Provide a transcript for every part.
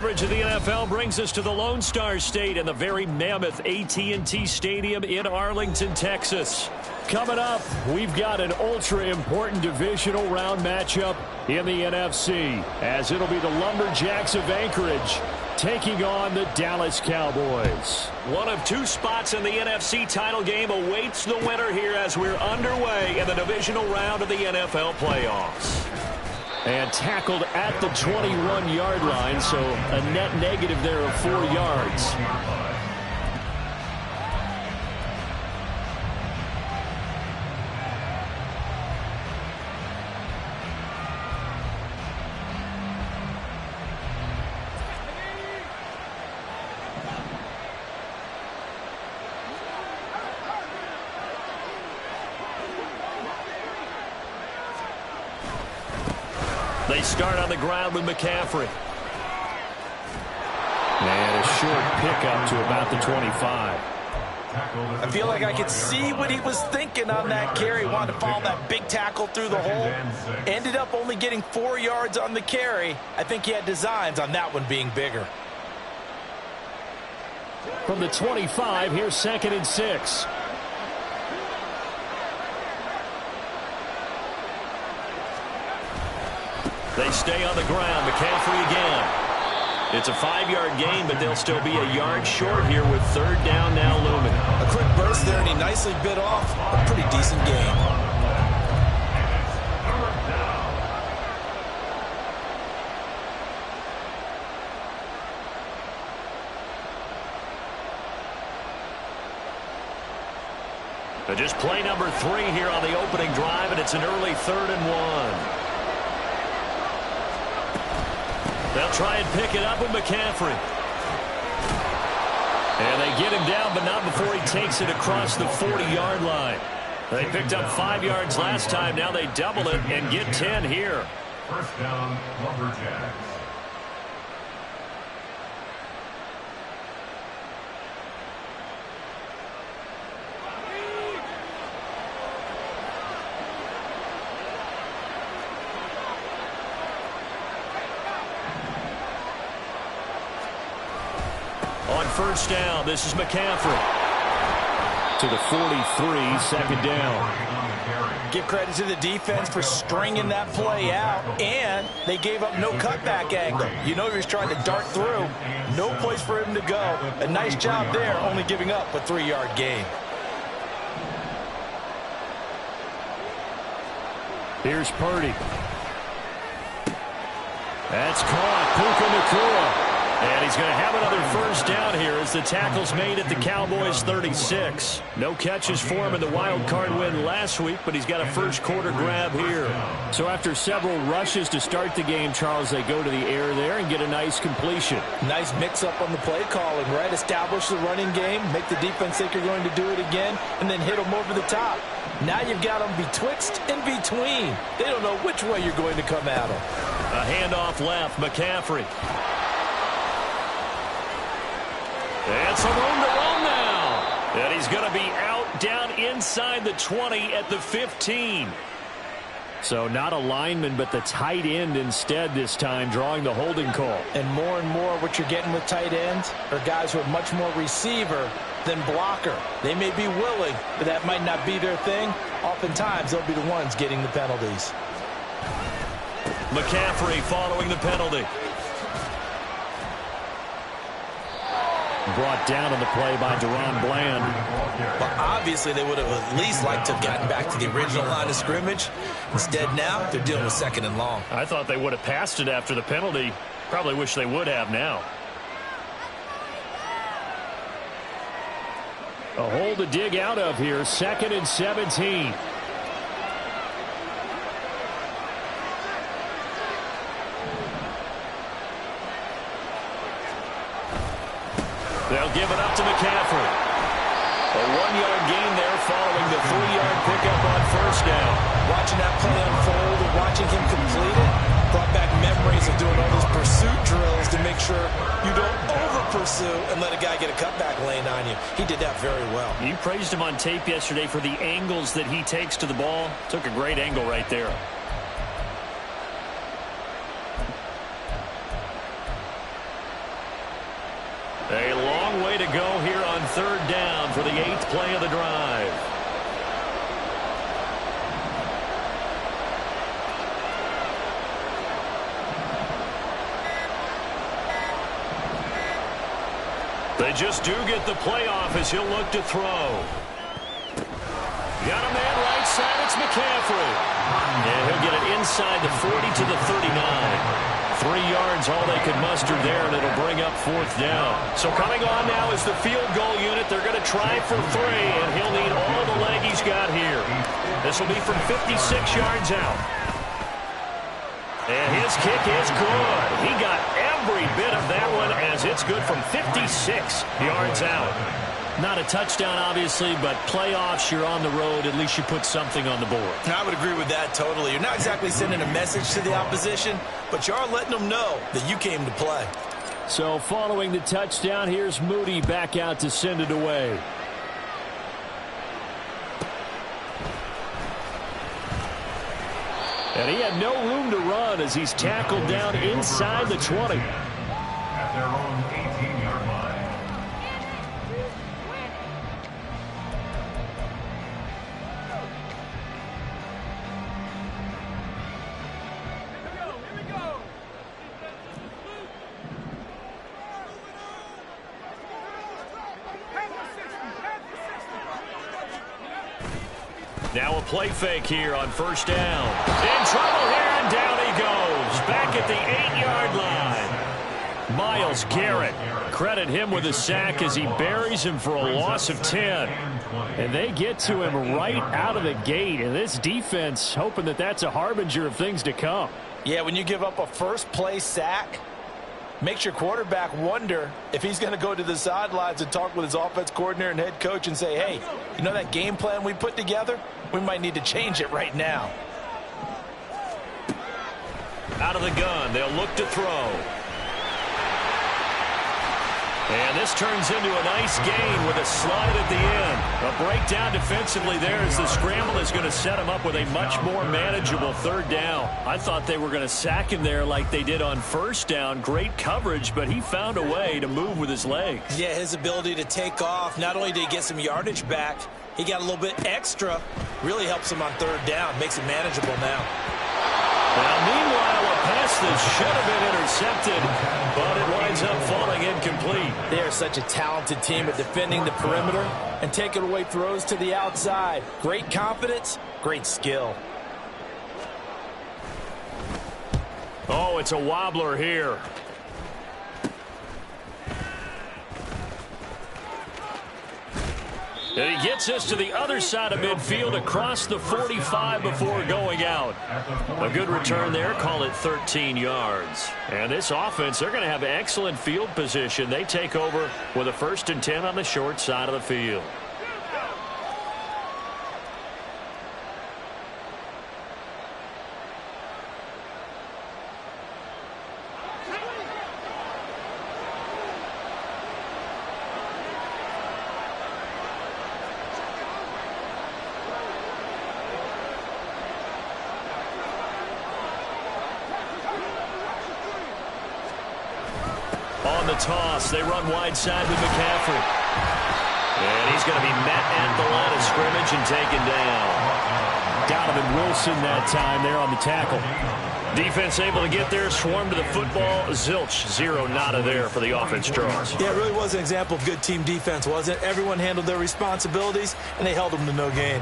Coverage of the NFL brings us to the Lone Star State and the very mammoth AT&T Stadium in Arlington, Texas. Coming up, we've got an ultra-important divisional round matchup in the NFC, as it'll be the Lumberjacks of Anchorage taking on the Dallas Cowboys. One of two spots in the NFC title game awaits the winner here as we're underway in the divisional round of the NFL playoffs. And tackled at the 21-yard line, so a net negative there of 4 yards. They start on the ground with McCaffrey. And a short pickup to about the 25. I feel like I could see what he was thinking on that carry. Wanted to follow that big tackle through the hole. Ended up only getting 4 yards on the carry. I think he had designs on that one being bigger. From the 25, here's 2nd and 6. They stay on the ground. McCaffrey again. It's a 5-yard gain, but they'll still be a yard short here with 3rd down now looming. A quick burst there, and he nicely bit off a pretty decent gain. Just play number 3 here on the opening drive, and it's an early 3rd and 1. They'll try and pick it up with McCaffrey. And they get him down, but not before he takes it across the 40-yard line. They picked up 5 yards last time. Now they double it and get 10 here. First down, Lumberjacks. On first down, this is McCaffrey. To the 43, 2nd down. Give credit to the defense for stringing that play out, and they gave up no cutback angle. You know he was trying to dart through. No place for him to go. A nice job there, only giving up a 3-yard gain. Here's Purdy. That's caught. Puka Nacua. And he's going to have another first down here as the tackle's made at the Cowboys' 36. No catches for him in the wild card win last week, but he's got a first quarter grab here. So after several rushes to start the game, Charles, they go to the air there and get a nice completion. Nice mix-up on the play calling, right? Establish the running game, make the defense think you're going to do it again, and then hit them over the top. Now you've got them betwixt and between. They don't know which way you're going to come at them. A handoff left, McCaffrey. And some room to run now. And he's going to be out down inside the 20 at the 15. So not a lineman, but the tight end instead this time, drawing the holding call. And more what you're getting with tight ends are guys who are much more receiver than blocker. They may be willing, but that might not be their thing. Oftentimes, they'll be the ones getting the penalties. McCaffrey following the penalty. Brought down on the play by Deron Bland. Well, obviously, they would have at least liked to have gotten back to the original line of scrimmage. Instead, now, they're dealing with 2nd and long. I thought they would have passed it after the penalty. Probably wish they would have now. A hole to dig out of here. 2nd and 17. They'll give it up to McCaffrey. A 1-yard gain there following the 3-yard pickup on first down. Watching that play unfold and watching him complete it brought back memories of doing all those pursuit drills to make sure you don't over-pursue and let a guy get a cutback lane on you. He did that very well. You praised him on tape yesterday for the angles that he takes to the ball. Took a great angle right there. A long way to go here on third down for the 8th play of the drive. They just do get the playoff as he'll look to throw. Got a man right side. It's McCaffrey. And he'll get it inside the 40 to the 39. 3 yards, all they could muster there, and it'll bring up 4th down. So coming on now is the field goal unit. They're going to try for 3, and he'll need all the leg he's got here. This will be from 56 yards out. And his kick is good. He got every bit of that one as it's good from 56 yards out. Not a touchdown, obviously, but playoffs, you're on the road. At least you put something on the board. I would agree with that totally. You're not exactly sending a message to the opposition, but you are letting them know that you came to play. So following the touchdown, here's Moody back out to send it away. And he had no room to run as he's tackled down inside the 20. At their own 18-yard line. Now a play fake here on first down. In trouble here, and down he goes. Back at the 8-yard line. Myles Garrett, credit him with a sack as he buries him for a loss of 10. And they get to him right out of the gate. And this defense hoping that that's a harbinger of things to come. Yeah, when you give up a first-play sack, makes your quarterback wonder if he's going to go to the sidelines and talk with his offense coordinator and head coach and say, hey, you know that game plan we put together? We might need to change it right now. Out of the gun, they'll look to throw. And this turns into a nice gain with a slide at the end. A breakdown defensively there as the scramble is going to set him up with a much more manageable third down. I thought they were going to sack him there like they did on first down. Great coverage, but he found a way to move with his legs. Yeah, his ability to take off, not only did he get some yardage back, he got a little bit extra. Really helps him on third down, makes it manageable now. Now, meanwhile, a pass that should have been intercepted, but it winds up falling incomplete. They are such a talented team at defending the perimeter and taking away throws to the outside. Great confidence, great skill. Oh, it's a wobbler here. And he gets us to the other side of midfield across the 45 before going out. A good return there, call it 13 yards. And this offense, they're going to have excellent field position. They take over with a 1st and 10 on the short side of the field. On the toss, they run wide side with McCaffrey. And he's going to be met at the line of scrimmage and taken down. Donovan Wilson that time there on the tackle. Defense able to get there, swarm to the football. Zilch, 0 nada there for the offense draws. Yeah, it really was an example of good team defense, wasn't it? Everyone handled their responsibilities, and they held them to no gain.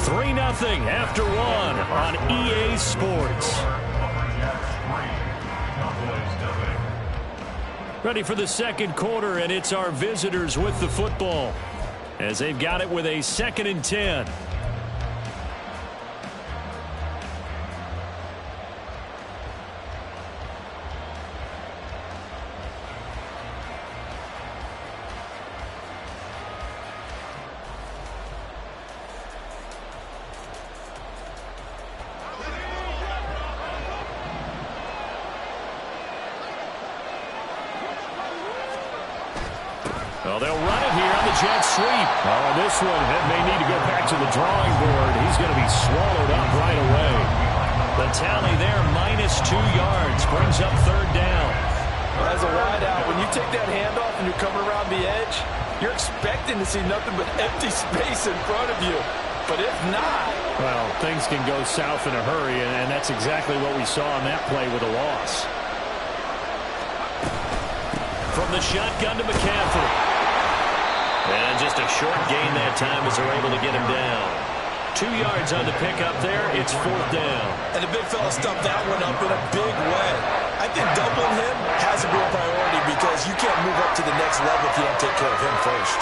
3-0 after 1 on EA Sports. Ready for the second quarter, and it's our visitors with the football as they've got it with a 2nd and 10. Well, they'll run it here on the jet sweep. Oh, this one may need to go back to the the drawing board. He's going to be swallowed up right away. The tally there, -2 yards, brings up third down. As a wideout, when you take that handoff and you're coming around the edge, you're expecting to see nothing but empty space in front of you. But if not... Well, things can go south in a hurry, and that's exactly what we saw on that play with a loss. From the shotgun to McCaffrey. And just a short gain that time as they're able to get him down. 2 yards on the pickup there. It's fourth down. And the big fella stuffed that one up in a big way. I think doubling him has to be a priority because you can't move up to the next level if you don't take care of him first.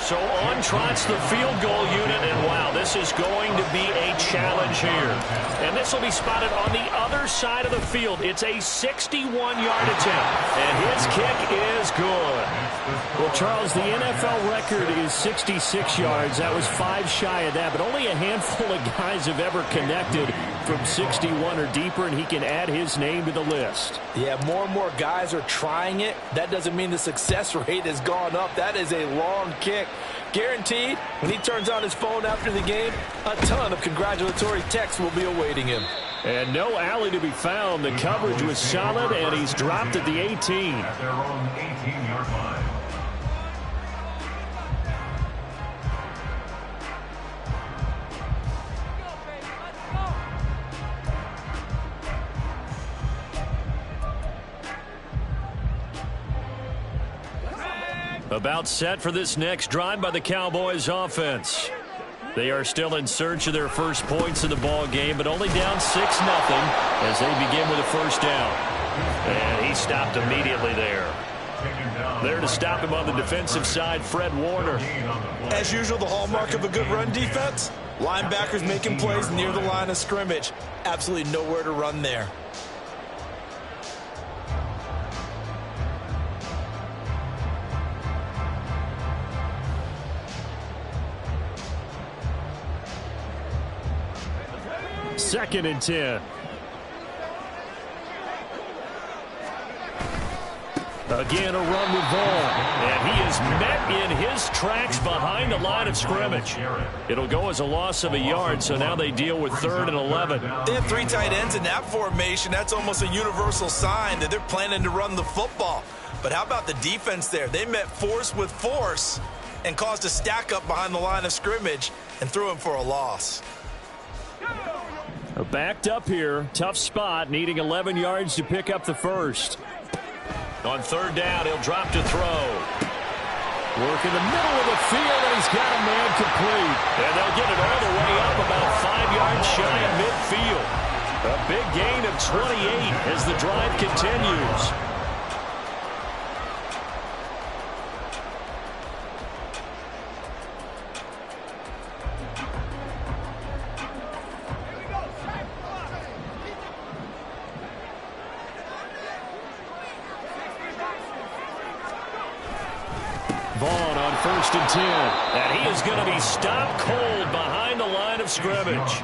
So on trots the field goal unit, and wow, this is going to be a challenge here. And this will be spotted on the other side of the field. It's a 61-yard attempt, and his kick is good. Well, Charles, the NFL record is 66 yards. That was 5 shy of that, but only a handful of guys have ever connected from 61 or deeper, and he can add his name to the list. Yeah, more and more guys are trying it. That doesn't mean the success rate has gone up. That is a long kick. Guaranteed, when he turns on his phone after the game, a ton of congratulatory texts will be awaiting him. And no alley to be found. The coverage was solid, and he's dropped at the 18. At their own 18-yard line. About set for this next drive by the Cowboys offense. They are still in search of their first points in the ball game, but only down 6-0 as they begin with a first down. And he stopped immediately there. There to stop him on the defensive side, Fred Warner. As usual, the hallmark of a good run defense, linebackers making plays near the line of scrimmage. Absolutely nowhere to run there. Second and 10. Again, a run with Vaughn. And he is met in his tracks behind the line of scrimmage. It'll go as a loss of a yard, so now they deal with 3rd and 11. They have 3 tight ends in that formation. That's almost a universal sign that they're planning to run the football. But how about the defense there? They met force with force and caused a stack up behind the line of scrimmage and threw him for a loss. Backed up here. Tough spot, needing 11 yards to pick up the first. On 3rd down, he'll drop to throw. Work in the middle of the field, and he's got a man complete. And they'll get it all the way up about 5 yards shy of midfield. A big gain of 28 as the drive continues. Vaughn on 1st and 10. And he is going to be stopped cold behind the line of scrimmage.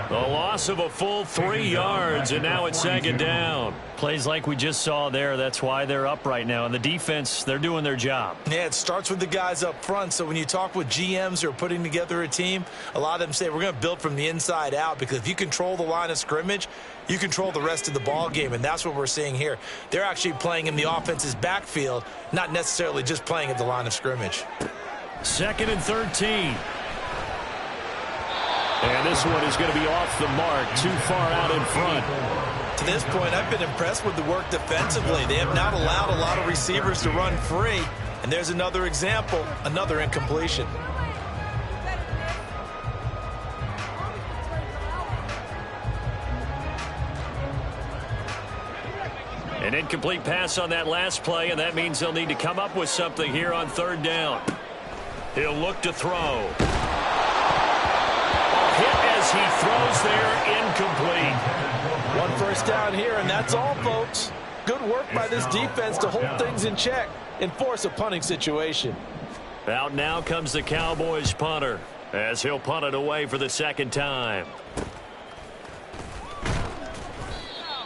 The loss of a full 3 yards, and now it's 2nd down. Plays like we just saw there. That's why they're up right now. And the defense, they're doing their job. Yeah, it starts with the guys up front. So when you talk with GMs who are putting together a team, a lot of them say we're going to build from the inside out, because if you control the line of scrimmage, you control the rest of the ball game, and that's what we're seeing here. They're actually playing in the offense's backfield, not necessarily just playing at the line of scrimmage. 2nd and 13. And this one is going to be off the mark, too far out in front. To this point, I've been impressed with the work defensively. They have not allowed a lot of receivers to run free. And there's another example, another incompletion. An incomplete pass on that last play, and that means they'll need to come up with something here on 3rd down. He'll look to throw. Hit as he throws there, incomplete. 1 first down here, and that's all, folks. Good work by this defense to hold things in check and force a punting situation. Out now comes the Cowboys punter as he'll punt it away for the 2nd time.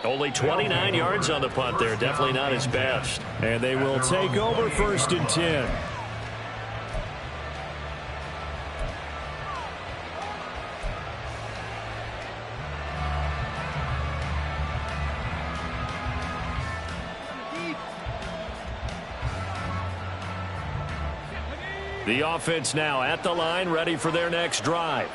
Only 29 yards on the punt there. Definitely not his best. And they will take over 1st and 10. The offense now at the line, ready for their next drive.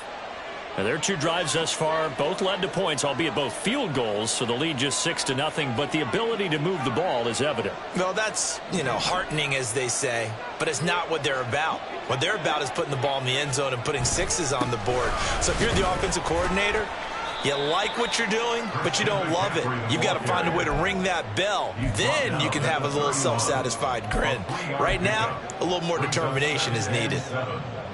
Now, their 2 drives thus far both led to points, albeit both field goals, so the lead just 6-0, but the ability to move the ball is evident. Well, that's, heartening, as they say, but it's not what they're about. What they're about is putting the ball in the end zone and putting 6s on the board. So if you're the offensive coordinator, you like what you're doing, but you don't love it. You've got to find a way to ring that bell. Then you can have a little self-satisfied grin. Right now, a little more determination is needed.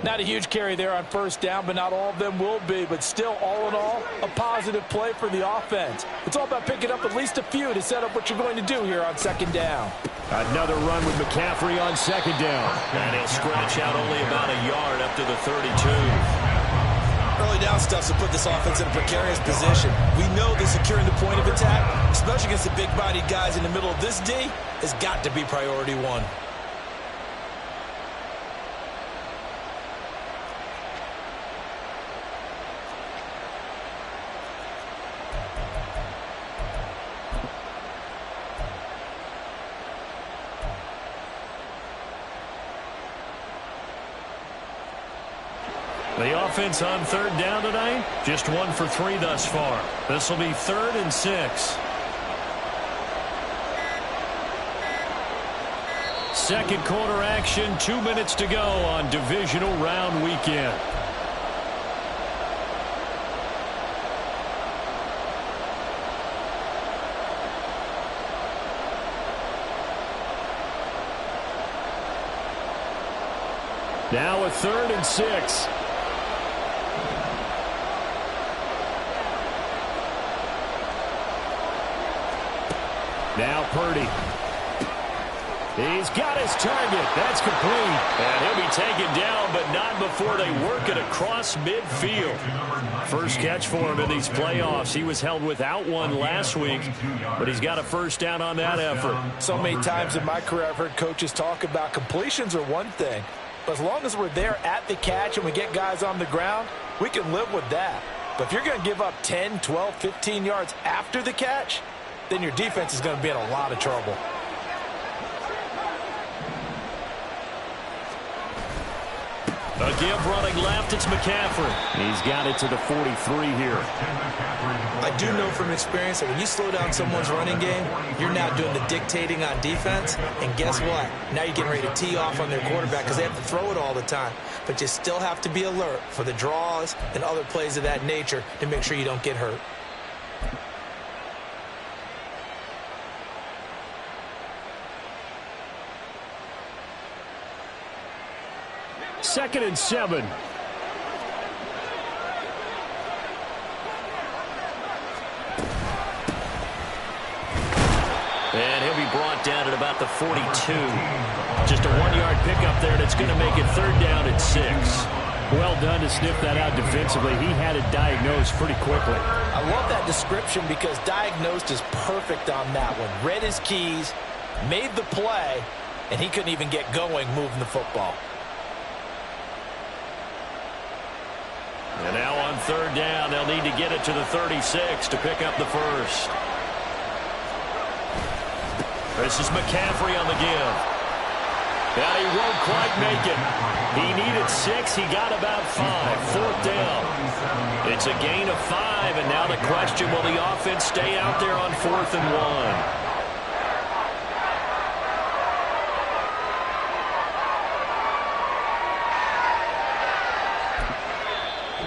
Not a huge carry there on first down, but not all of them will be. But still, all in all, a positive play for the offense. It's all about picking up at least a few to set up what you're going to do here on second down. Another run with McCaffrey on second down. And he'll scratch out only about a yard up to the 32. Early down stuff to put this offense in a precarious position. We know that securing the point of attack, especially against the big-bodied guys in the middle of this D, has got to be priority 1. The offense on third down tonight, just 1 for 3 thus far. This will be 3rd and 6. Second quarter action, 2 minutes to go on divisional round weekend. Now a 3rd and 6. Now Purdy. He's got his target. That's complete. And he'll be taken down, but not before they work it across midfield. First catch for him in these playoffs. He was held without one last week, but he's got a first down on that effort. So many times in my career I've heard coaches talk about completions are one thing, but as long as we're there at the catch and we get guys on the ground, we can live with that. But if you're going to give up 10, 12, 15 yards after the catch, then your defense is going to be in a lot of trouble. A give running left, it's McCaffrey. He's got it to the 43 here. I do know from experience that when you slow down someone's running game, you're now doing the dictating on defense, and guess what? Now you're getting ready to tee off on their quarterback because they have to throw it all the time. But you still have to be alert for the draws and other plays of that nature to make sure you don't get hurt. Second and 7. And he'll be brought down at about the 42. Just a 1-yard pickup there, and it's going to make it 3rd down and 6. Well done to sniff that out defensively. He had it diagnosed pretty quickly. I love that description because diagnosed is perfect on that one. Read his keys, made the play, and he couldn't even get going moving the football. And now on 3rd down, they'll need to get it to the 36 to pick up the first. This is McCaffrey on the give. And he won't quite make it. He needed 6. He got about 5. 4th down. It's a gain of 5, and now the question, will the offense stay out there on 4th and 1?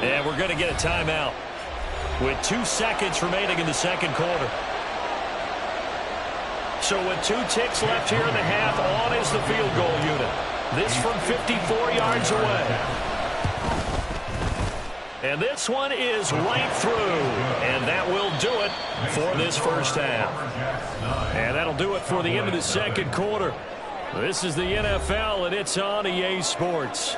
And we're going to get a timeout with 2 seconds remaining in the second quarter. So with 2 ticks left here in the half, on is the field goal unit. This from 54 yards away. And this one is right through. And that will do it for this first half. And that'll do it for the end of the second quarter. This is the NFL, and it's on EA Sports.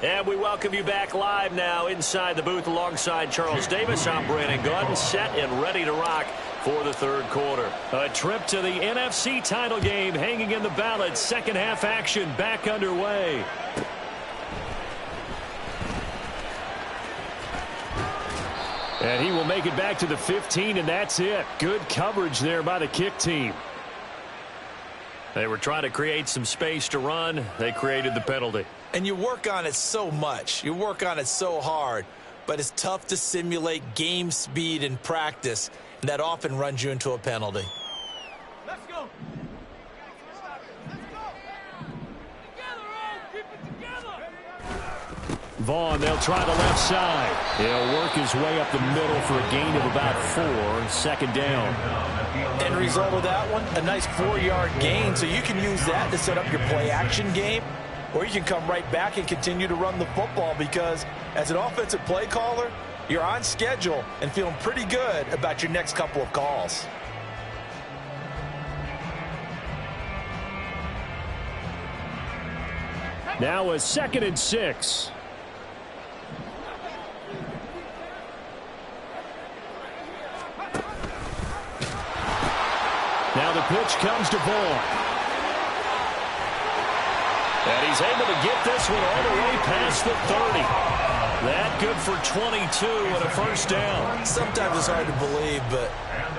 And we welcome you back live now inside the booth alongside Charles Davis. I'm Brandon Gaudin, set and ready to rock for the third quarter. A trip to the NFC title game hanging in the balance. Second half action back underway. And he will make it back to the 15, and that's it. Good coverage there by the kick team. They were trying to create some space to run. They created the penalty. And you work on it so much. You work on it so hard. But it's tough to simulate game speed in practice. And that often runs you into a penalty. Let's go. Let's go. Together, all. Keep it together. Vaughn, they'll try the left side. He'll work his way up the middle for a gain of about 4. Second down. End result of that one, a nice 4-yard gain. So you can use that to set up your play-action game. Or you can come right back and continue to run the football because as an offensive play caller, you're on schedule and feeling pretty good about your next couple of calls. Now a 2nd and 6. Now the pitch comes to Vaughn. And he's able to get this one all the way past the 30. That good for 22 and a first down. Sometimes it's hard to believe, but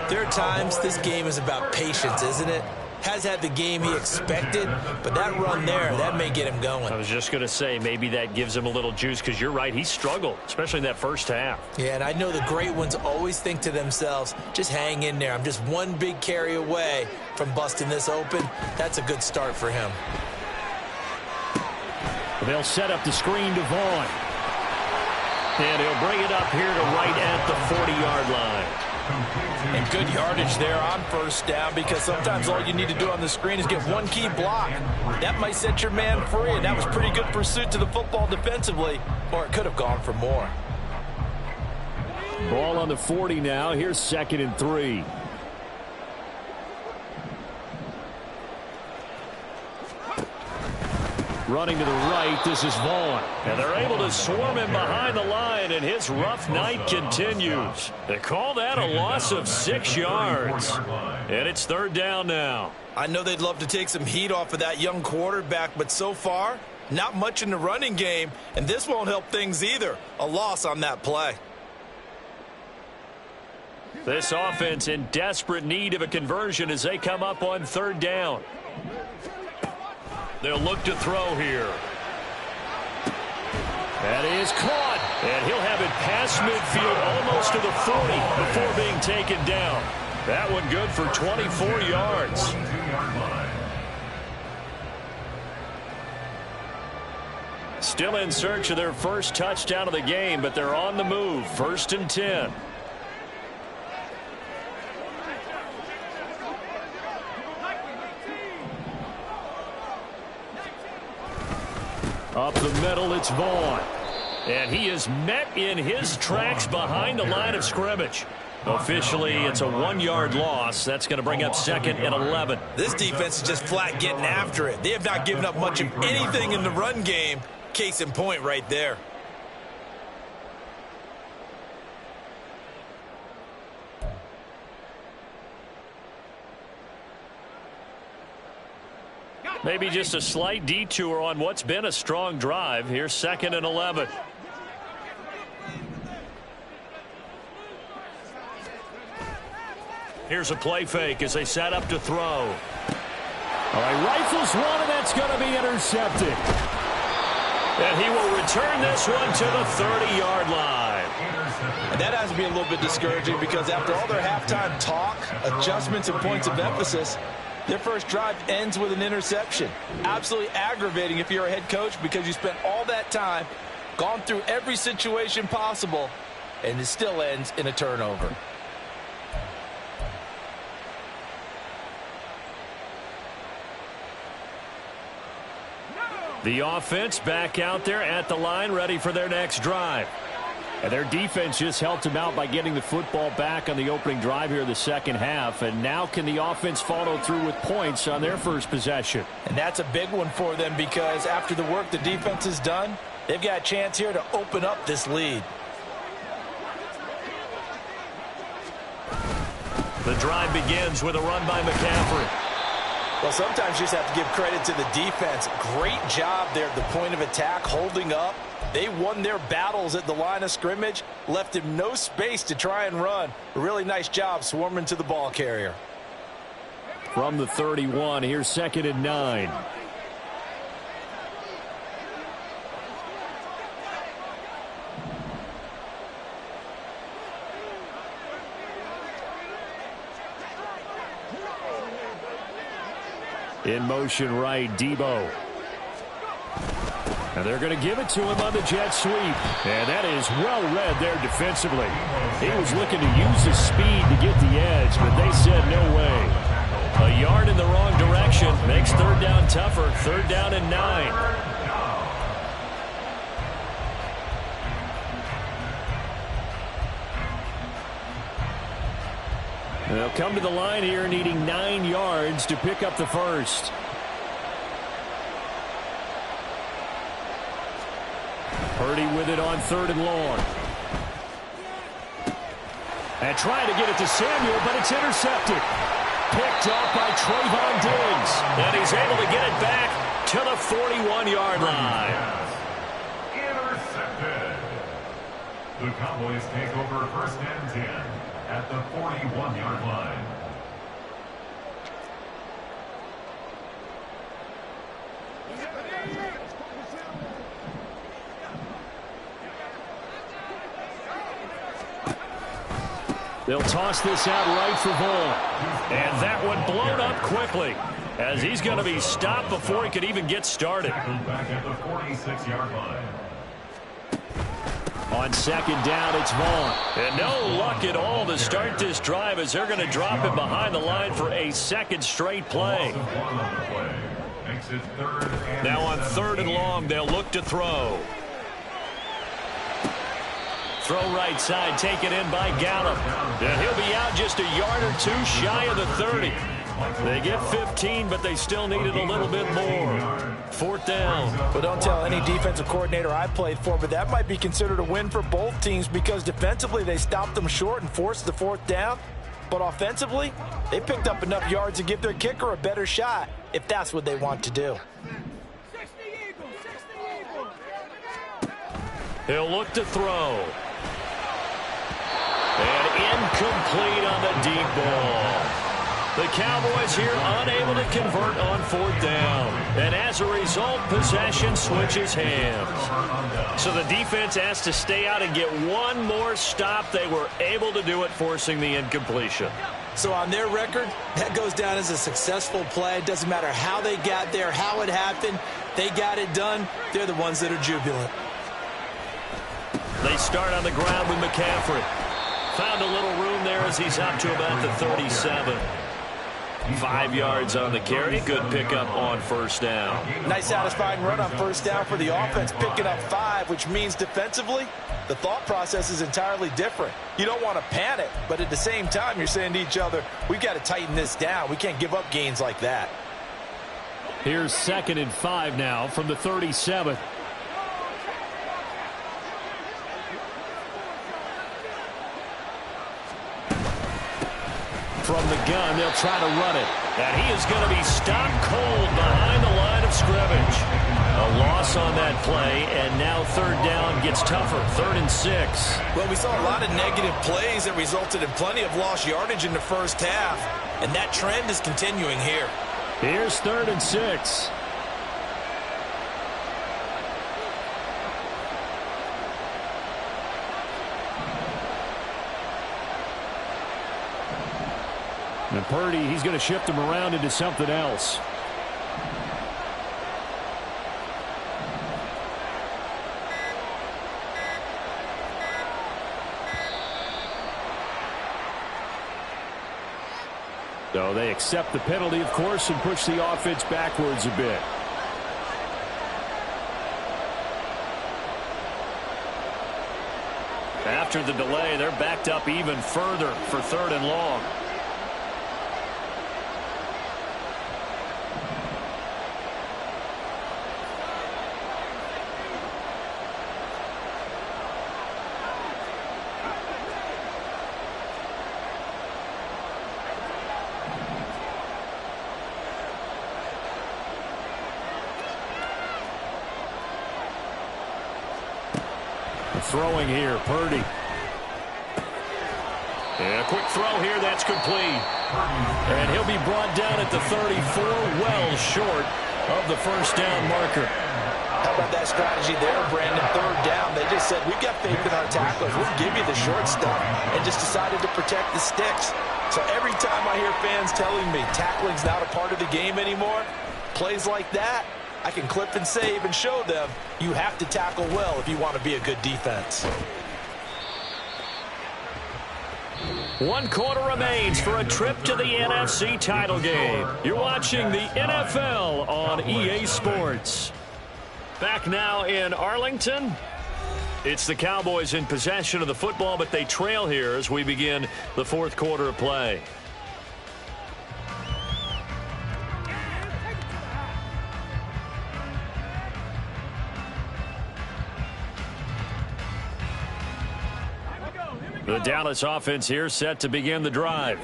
there are times this game is about patience, isn't it? Has had the game he expected, but that run there, that may get him going. I was just going to say maybe that gives him a little juice because you're right, he struggled, especially in that first half. Yeah, and I know the great ones always think to themselves, just hang in there. I'm just one big carry away from busting this open. That's a good start for him. They'll set up the screen to Vaughn. And he'll bring it up here to right at the 40-yard line. And good yardage there on first down because sometimes all you need to do on the screen is get one key block. That might set your man free, and that was pretty good pursuit to the football defensively, or it could have gone for more. Ball on the 40 now. Here's 2nd and 3. Running to the right, this is Vaughn. And they're able to swarm him behind the line, and his rough night continues. They call that a loss of 6 yards. And it's 3rd down now. I know they'd love to take some heat off of that young quarterback, but so far, not much in the running game, and this won't help things either. A loss on that play. This offense in desperate need of a conversion as they come up on 3rd down. They'll look to throw here. That is caught. And he'll have it past midfield almost to the 40 before being taken down. That one good for 24 yards. Still in search of their first touchdown of the game, but they're on the move. 1st and 10. Up the middle, it's Vaughn. And he is met in his tracks behind the line of scrimmage. Officially, it's a 1-yard loss. That's going to bring up 2nd and 11. This defense is just flat getting after it. They have not given up much of anything in the run game. Case in point right there. Maybe just a slight detour on what's been a strong drive. Here's 2nd and 11. Here's a play fake as they set up to throw. All right, rifles one, and that's going to be intercepted. And he will return this one to the 30-yard line. And that has to be a little bit discouraging because after all their halftime talk, adjustments, and points of emphasis, their first drive ends with an interception. Absolutely aggravating if you're a head coach because you spent all that time, gone through every situation possible, and it still ends in a turnover. The offense back out there at the line, ready for their next drive. And their defense just helped them out by getting the football back on the opening drive here in the second half. And now can the offense follow through with points on their first possession? And that's a big one for them because after the work the defense has done, They've got a chance here to open up this lead. The drive begins with a run by McCaffrey. Well, sometimes you just have to give credit to the defense. Great job there at the point of attack, holding up. They won their battles at the line of scrimmage, left him no space to try and run. A really nice job swarming to the ball carrier. From the 31, here's 2nd and 9. In motion right, Debo. And they're going to give it to him on the jet sweep. And that is well read there defensively. He was looking to use his speed to get the edge, but they said no way. A yard in the wrong direction makes 3rd down tougher. 3rd down and 9. They'll come to the line here needing 9 yards to pick up the first. Purdy with it on 3rd and long. And trying to get it to Samuel, but it's intercepted. Picked off by Trayvon Diggs. And he's able to get it back to the 41-yard line. Intercepted. The Cowboys take over 1st and 10 at the 41-yard line. They'll toss this out right for Vaughn. And that one blown up quickly as he's going to be stopped before he could even get started. Back at the 46-yard line. On 2nd down, it's Vaughn. And no luck at all to start this drive as they're going to drop him behind the line for a 2nd straight play. Now on 3rd and long, they'll look to throw. Throw right side, taken in by Gallup. And he'll be out just a yard or 2 shy of the 30. They get 15, but they still needed a little bit more. 4th down. Well, don't tell any defensive coordinator I played for, but that might be considered a win for both teams because defensively they stopped them short and forced the 4th down. But offensively, they picked up enough yards to give their kicker a better shot if that's what they want to do. He'll look to throw. And incomplete on the deep ball. The Cowboys here unable to convert on 4th down. And as a result, possession switches hands. So the defense has to stay out and get one more stop. They were able to do it, forcing the incompletion. So on their record, that goes down as a successful play. It doesn't matter how they got there, how it happened. They got it done. They're the ones that are jubilant. They start on the ground with McCaffrey. Found a little room there as he's up to about the 37. 5 yards on the carry. Good pickup on 1st down. Nice satisfying run on 1st down for the offense, picking up 5, which means defensively, the thought process is entirely different. You don't want to panic, but at the same time, you're saying to each other, we've got to tighten this down. We can't give up gains like that. Here's 2nd and 5 now from the 37. From the gun, they'll try to run it. And he is going to be stopped cold behind the line of scrimmage. A loss on that play, and now 3rd down gets tougher. 3rd and 6. Well, we saw a lot of negative plays that resulted in plenty of lost yardage in the 1st half, and that trend is continuing here. Here's 3rd and 6. And Purdy, he's going to shift him around into something else. So they accept the penalty, of course, and push the offense backwards a bit. After the delay, they're backed up even further for 3rd and long. throwing here. Purdy. And a quick throw here. That's complete. And he'll be brought down at the 34, well short of the first down marker. How about that strategy there, Brandon? Third down. They just said, we've got faith in our tacklers. We'll give you the short stuff, and just decided to protect the sticks. So every time I hear fans telling me tackling's not a part of the game anymore, plays like that, I can clip and save and show them you have to tackle well if you want to be a good defense. 1 quarter remains for a trip to the NFC title game. You're watching the NFL on EA Sports. Back now in Arlington. It's the Cowboys in possession of the football, but they trail here as we begin the fourth quarter of play. The Dallas offense here set to begin the drive.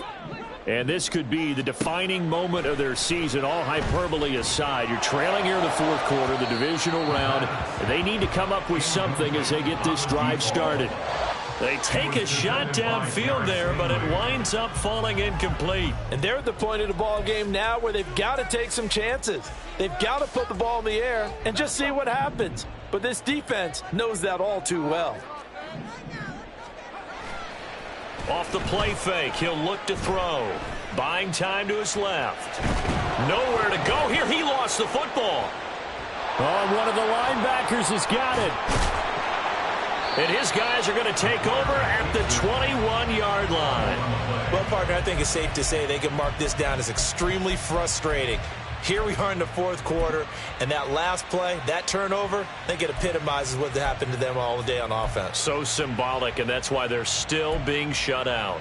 And this could be the defining moment of their season, all hyperbole aside. You're trailing here in the fourth quarter, the divisional round. They need to come up with something as they get this drive started. They take a shot downfield there, but it winds up falling incomplete. And they're at the point of the ball game now where they've got to take some chances. They've got to put the ball in the air and just see what happens. But this defense knows that all too well. Off the play fake, he'll look to throw. Buying time to his left. Nowhere to go here. He lost the football. Oh, one of the linebackers has got it. And his guys are going to take over at the 21-yard line. Well, partner, I think it's safe to say they can mark this down as extremely frustrating. Here we are in the fourth quarter, and that last play, that turnover, I think it epitomizes what happened to them all day on offense. So symbolic, and that's why they're still being shut out.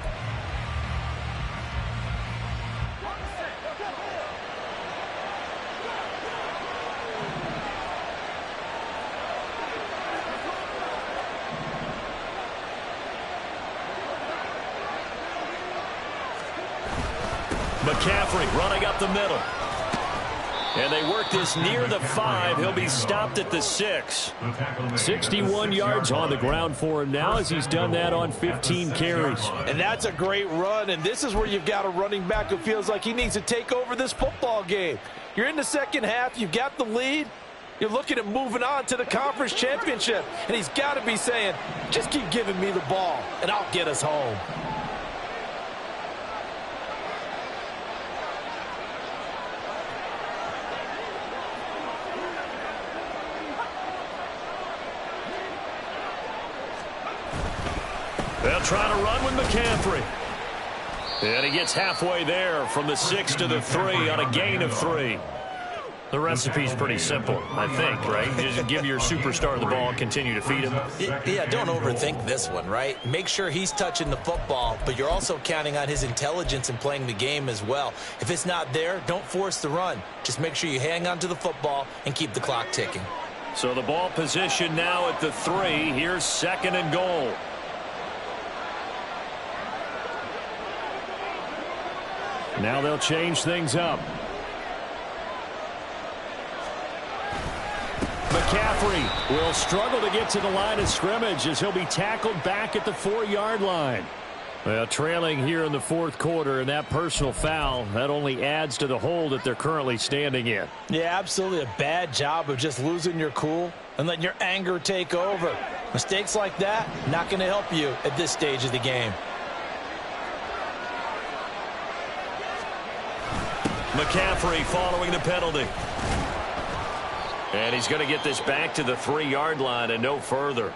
McCaffrey running up the middle. And they work this near the 5. He'll be stopped at the 6. 61 yards on the ground for him now as he's done that on 15 carries. And that's a great run, and this is where you've got a running back who feels like he needs to take over this football game. You're in the second half. You've got the lead. You're looking at moving on to the conference championship, and he's got to be saying, just keep giving me the ball, and I'll get us home. They'll try to run with McCaffrey. And he gets halfway there from the 6 to the 3 on a gain of 3. The recipe's pretty simple, I think, right? Just give your superstar the ball and continue to feed him. Yeah, don't overthink this one, right? Make sure he's touching the football, but you're also counting on his intelligence in playing the game as well. If it's not there, don't force the run. Just make sure you hang on to the football and keep the clock ticking. So the ball position now at the 3. Here's 2nd and goal. Now they'll change things up. McCaffrey will struggle to get to the line of scrimmage as he'll be tackled back at the 4-yard line. Well, trailing here in the fourth quarter, and that personal foul, that only adds to the hole that they're currently standing in. Yeah, absolutely a bad job of just losing your cool and letting your anger take over. Mistakes like that, not going to help you at this stage of the game. McCaffrey following the penalty. And he's going to get this back to the 3-yard line and no further.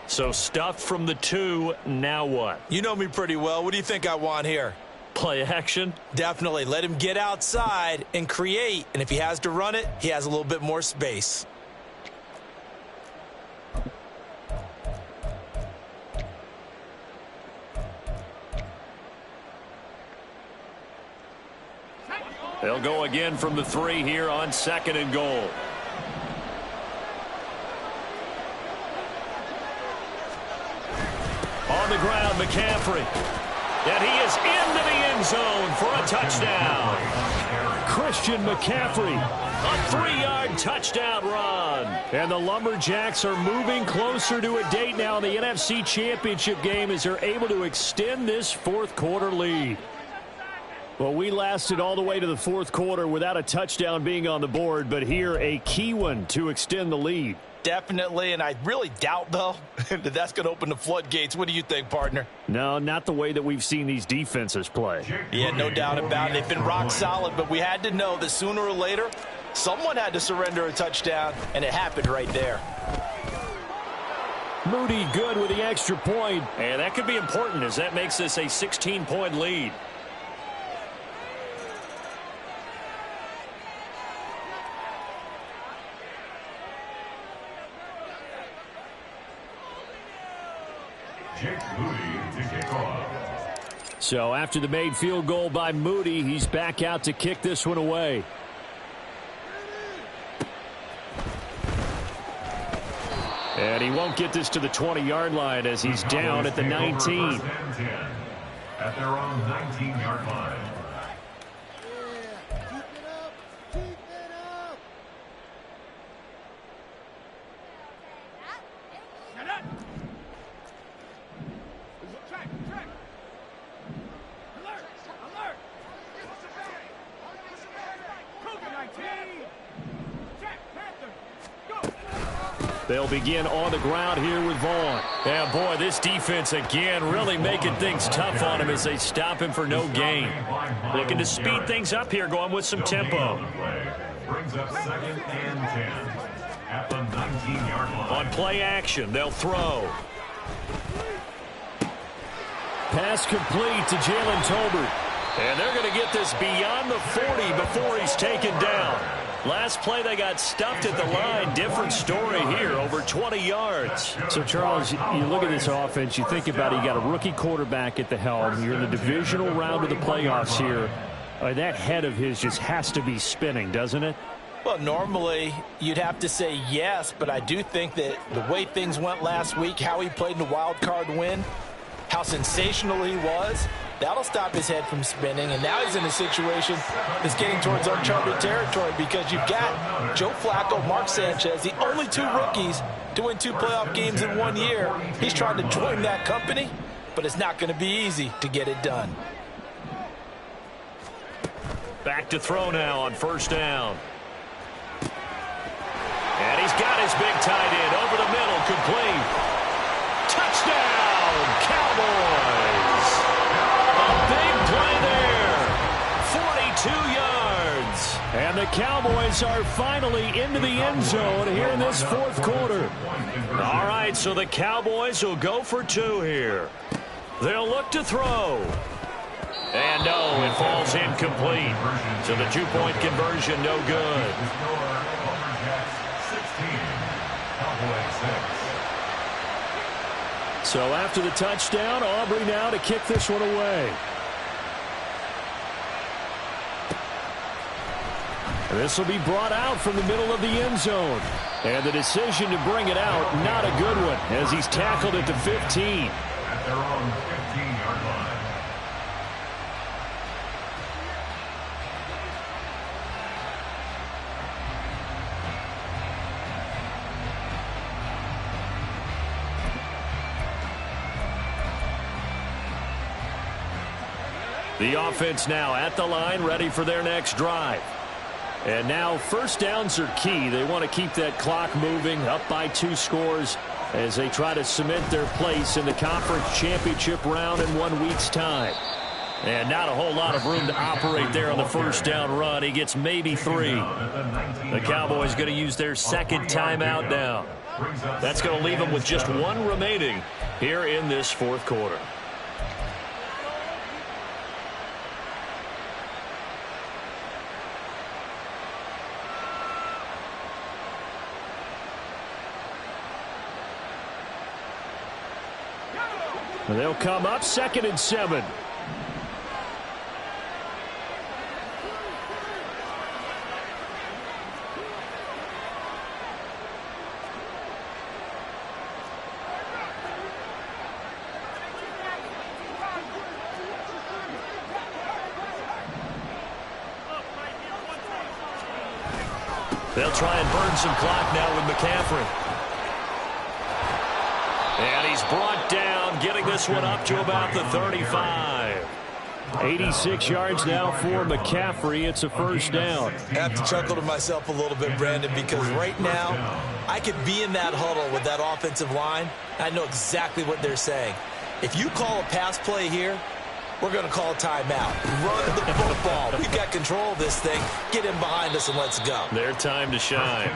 So stuffed from the 2, now what? You know me pretty well. What do you think I want here? Play action? Definitely. Let him get outside and create. And if he has to run it, he has a little bit more space. They'll go again from the 3 here on 2nd and goal. On the ground, McCaffrey. And he is into the end zone for a touchdown. Christian McCaffrey. A 3-yard touchdown run. And the Lumberjacks are moving closer to a date now in the NFC Championship game as they're able to extend this fourth quarter lead. Well, we lasted all the way to the fourth quarter without a touchdown being on the board, but here a key one to extend the lead. Definitely, and I really doubt, though, that that's going to open the floodgates. What do you think, partner? No, not the way that we've seen these defenses play. Yeah, no doubt about it. They've been rock solid, but we had to know that sooner or later, someone had to surrender a touchdown, and it happened right there. Moody good with the extra point. And that could be important as that makes this a 16-point lead. So after the made field goal by Moody, he's back out to kick this one away. And he won't get this to the 20-yard line as he's down at the 19. At their own 19-yard line. They'll begin on the ground here with Vaughn. And, boy, this defense again really making things tough on him as they stop him for no gain. Looking to speed things up here, going with some tempo. Brings up 2nd and 10 at the 19-yard line. On play action, they'll throw. Pass complete to Jalen Tolbert. And they're going to get this beyond the 40 before he's taken down. Last play, they got stuffed at the line. Different story here, over 20 yards. So, Charles, you look at this offense, you think about it, you got a rookie quarterback at the helm. You're in the divisional round of the playoffs here. That head of his just has to be spinning, doesn't it? Well, normally you'd have to say yes, but I do think that the way things went last week, how he played in the wild card win, how sensational he was, that'll stop his head from spinning. And now he's in a situation that's getting towards uncharted territory because you've got Joe Flacco, Mark Sanchez, the only two rookies to win 2 playoff games in 1 year. He's trying to join that company, but it's not going to be easy to get it done. Back to throw now on first down. And he's got his big tight end over the middle, complete. Touchdown, Cowboys. A big play there. 42 yards. And the Cowboys are finally into the end zone here in this fourth quarter. All right, so the Cowboys will go for 2 here. They'll look to throw. And no, it falls incomplete. So the 2-point conversion, no good. So after the touchdown, Aubrey now to kick this one away. This will be brought out from the middle of the end zone. And the decision to bring it out, not a good one, as he's tackled at the 15. At their own 15-yard line. The offense now at the line, ready for their next drive. And now first downs are key. They want to keep that clock moving, up by 2 scores as they try to cement their place in the conference championship round in 1 week's time. And not a whole lot of room to operate there on the first down run. He gets maybe 3. The Cowboys going to use their second timeout now. That's going to leave them with just 1 remaining here in this fourth quarter. They'll come up 2nd and 7. They'll try and burn some clock now with McCaffrey. And he's brought down, getting this one up to about the 35. 86 yards now for McCaffrey. It's a first down. I have to chuckle to myself a little bit, Brandon, because right now I could be in that huddle with that offensive line. I know exactly what they're saying. If you call a pass play here, we're going to call a timeout. Run the football. We've got control of this thing. Get in behind us and let's go. Their time to shine.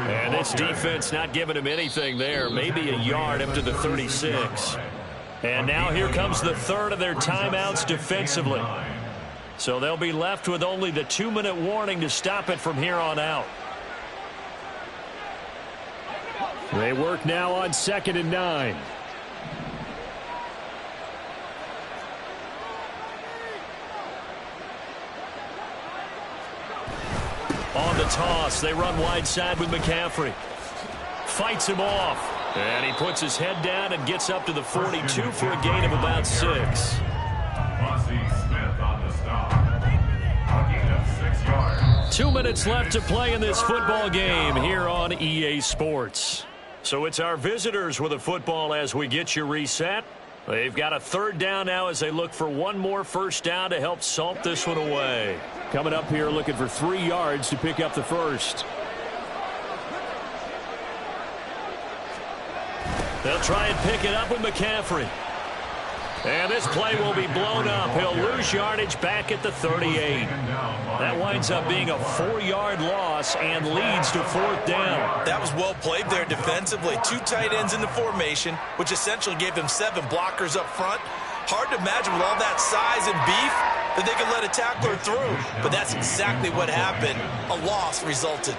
And this defense not giving him anything there. Maybe a yard up to the 36. And now here comes the third of their timeouts defensively. So they'll be left with only the 2-minute warning to stop it from here on out. They work now on 2nd and 9. On the toss, they run wide side with McCaffrey. Fights him off. And he puts his head down and gets up to the 42 for a gain of about 6. Smith on the stop. A gain of 6 yards. 2 minutes left to play in this football game here on EA Sports. So it's our visitors with a football as we get you reset. They've got a third down now as they look for one more first down to help salt this one away. Coming up here looking for 3 yards to pick up the first. They'll try and pick it up with McCaffrey. And this play will be blown up. He'll lose yardage back at the 38. That winds up being a 4-yard loss and leads to 4th down. That was well played there defensively. 2 tight ends in the formation, which essentially gave them 7 blockers up front. Hard to imagine with all that size and beef that they could let a tackler through. But that's exactly what happened. A loss resulted.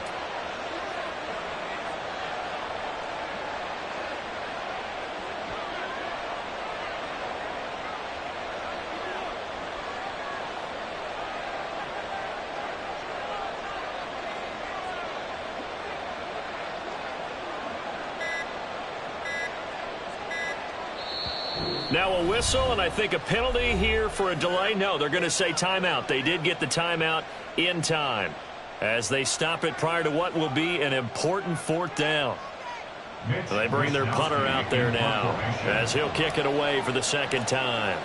Now a whistle, and I think a penalty here for a delay. No, they're going to say timeout. They did get the timeout in time as they stop it prior to what will be an important 4th down. They bring their punter out there now as he'll kick it away for the 2nd time.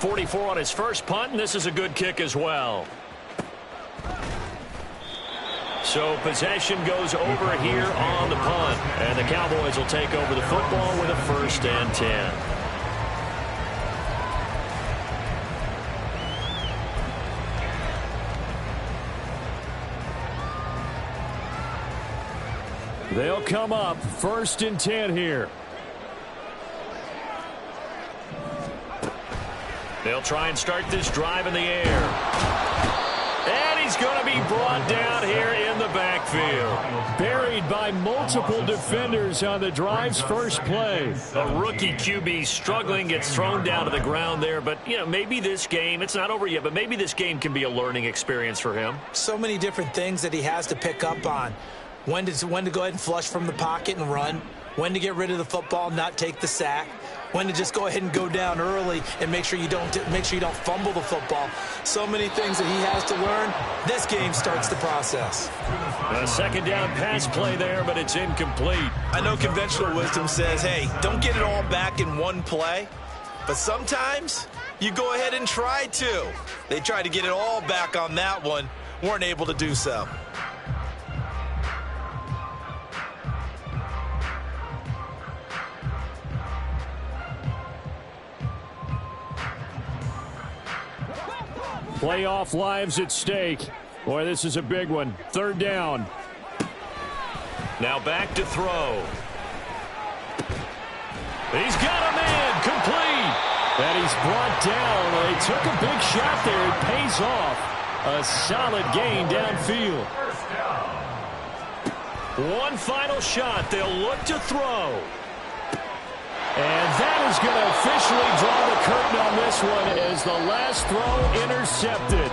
44 on his first punt, and this is a good kick as well. So possession goes over here on the punt. And the Cowboys will take over the football with a 1st and 10. They'll come up 1st and 10 here. They'll try and start this drive in the air. And he's going to be brought down here in the backfield. Buried by multiple defenders on the drive's first play. A rookie QB struggling, gets thrown down to the ground there. But, you know, maybe this game, it's not over yet, but maybe this game can be a learning experience for him. So many different things that he has to pick up on. When to go ahead and flush from the pocket and run. When to get rid of the football, not take the sack. When to just go ahead and go down early and make sure you don't fumble the football. So many things that he has to learn. This game starts the process. A 2nd down pass play there, but it's incomplete. I know conventional wisdom says, hey, don't get it all back in one play. But sometimes you go ahead and try to. They tried to get it all back on that one. Weren't able to do so. Playoff lives at stake. Boy, this is a big one. 3rd down. Now back to throw. He's got a man complete. And he's brought down. They took a big shot there. It pays off. A solid gain downfield. One final shot. They'll look to throw. And that is going to officially draw the curtain on this one as the last throw intercepted.